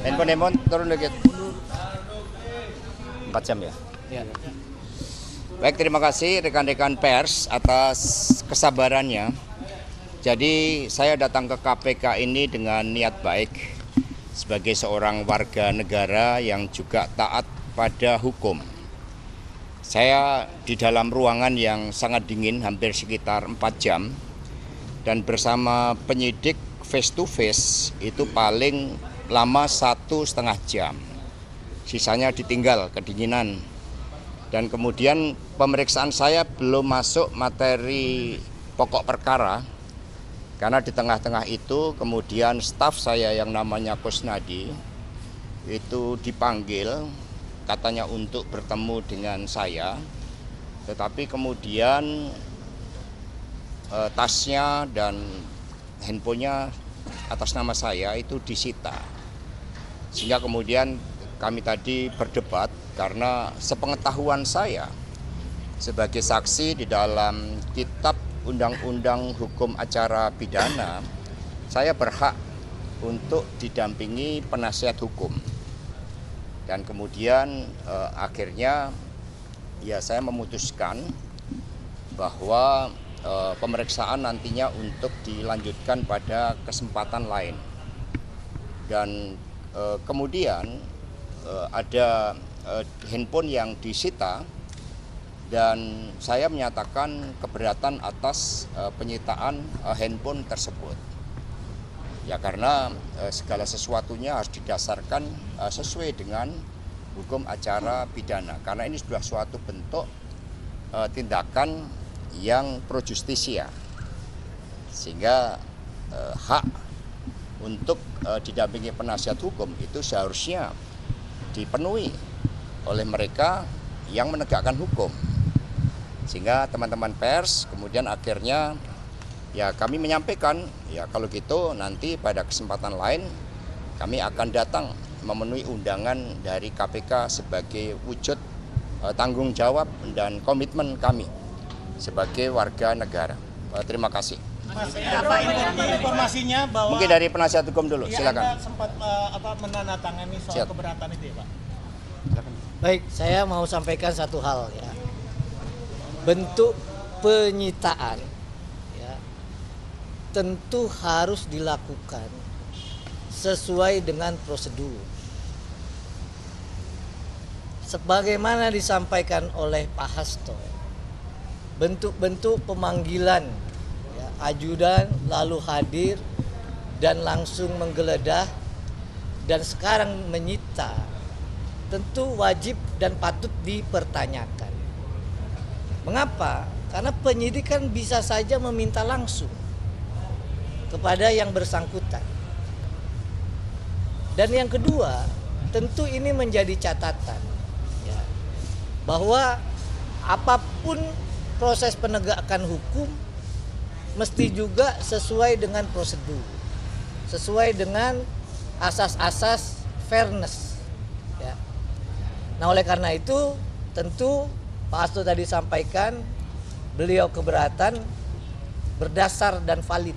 Handphone turun dikit. 4 jam ya? Ya. Baik, terima kasih rekan-rekan pers atas kesabarannya. Jadi saya datang ke KPK ini dengan niat baik sebagai seorang warga negara yang juga taat pada hukum. Saya di dalam ruangan yang sangat dingin hampir sekitar 4 jam dan bersama penyidik face to face itu paling lama 1,5 jam. Sisanya ditinggal kedinginan. Dan kemudian pemeriksaan saya belum masuk materi pokok perkara karena di tengah-tengah itu kemudian staf saya yang namanya Kusnadi itu dipanggil katanya untuk bertemu dengan saya, tetapi kemudian tasnya dan handphonenya atas nama saya itu disita, sehingga kemudian kami tadi berdebat karena sepengetahuan saya sebagai saksi di dalam kitab Undang-Undang Hukum Acara Pidana, saya berhak untuk didampingi penasihat hukum. Dan kemudian akhirnya ya saya memutuskan bahwa pemeriksaan nantinya untuk dilanjutkan pada kesempatan lain. Dan kemudian ada handphone yang disita dan saya menyatakan keberatan atas penyitaan handphone tersebut. Ya karena segala sesuatunya harus didasarkan sesuai dengan hukum acara pidana. Karena ini sudah suatu bentuk tindakan yang pro justisia. Sehingga hak untuk didampingi penasihat hukum itu seharusnya dipenuhi oleh mereka yang menegakkan hukum. Sehingga teman-teman pers kemudian akhirnya ya kami menyampaikan ya kalau gitu nanti pada kesempatan lain kami akan datang memenuhi undangan dari KPK sebagai wujud tanggung jawab dan komitmen kami sebagai warga negara. Terima kasih. Mas, informasinya bahwa mungkin dari penasihat hukum dulu, ya, silakan. Anda sempat menandatangani soal Siap. keberatan itu ya, Pak? Silakan. Baik, saya mau sampaikan satu hal ya. Bentuk penyitaan ya, tentu harus dilakukan sesuai dengan prosedur. Sebagaimana disampaikan oleh Pak Hasto, bentuk-bentuk pemanggilan ya, ajudan lalu hadir dan langsung menggeledah dan sekarang menyita tentu wajib dan patut dipertanyakan. Mengapa? Karena penyidik kan bisa saja meminta langsung kepada yang bersangkutan. Dan yang kedua, tentu ini menjadi catatan ya, bahwa apapun proses penegakan hukum mesti juga sesuai dengan prosedur, sesuai dengan asas-asas fairness. Ya. Nah oleh karena itu tentu Pak Hasto tadi sampaikan beliau keberatan berdasar dan valid.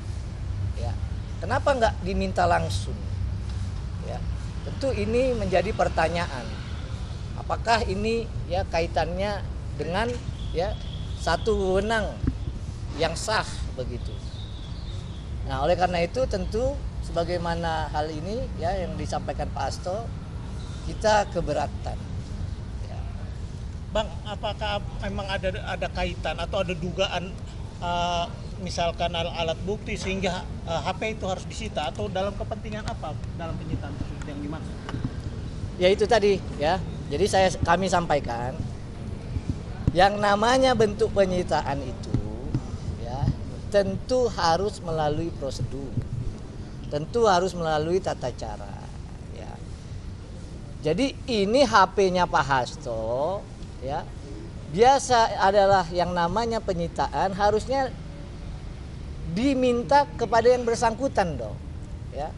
Ya. Kenapa nggak diminta langsung? Ya. Tentu ini menjadi pertanyaan. Apakah ini ya kaitannya dengan ya satu wewenang yang sah begitu. Nah oleh karena itu tentu sebagaimana hal ini ya yang disampaikan Pak Hasto kita keberatan. Bang, apakah memang ada kaitan atau ada dugaan misalkan alat bukti sehingga HP itu harus disita atau dalam kepentingan apa dalam penyitaan tersebut yang dimaksud? Ya itu tadi ya. Jadi kami sampaikan yang namanya bentuk penyitaan itu ya tentu harus melalui prosedur. Tentu harus melalui tata cara ya. Jadi ini HP-nya Pak Hasto ya biasa adalah yang namanya penyitaan harusnya diminta kepada yang bersangkutan dong ya.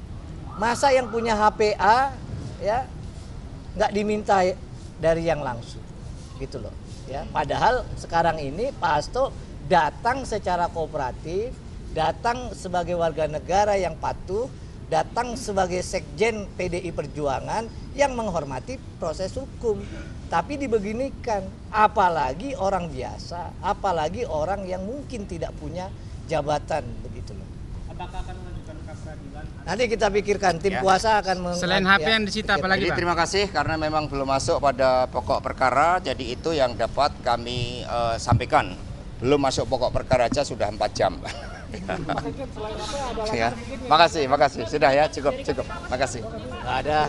Masa yang punya HPA ya nggak diminta dari yang langsung gitu loh ya. Padahal sekarang ini Pak Hasto datang secara kooperatif, datang sebagai warga negara yang patuh datang sebagai sekjen PDI Perjuangan yang menghormati proses hukum. Tapi dibeginikan, apalagi orang biasa, apalagi orang yang mungkin tidak punya jabatan begitu loh. Apakah akan mengajukan pra peradilan? Nanti kita pikirkan, tim Ya. kuasa akan Selain HP yang disita apalagi Jadi Pak? terima kasih karena memang belum masuk pada pokok perkara, jadi itu yang dapat kami sampaikan. Belum masuk pokok perkara aja sudah 4 jam. Ya, makasih, sudah ya, cukup, makasih. Nggak ada.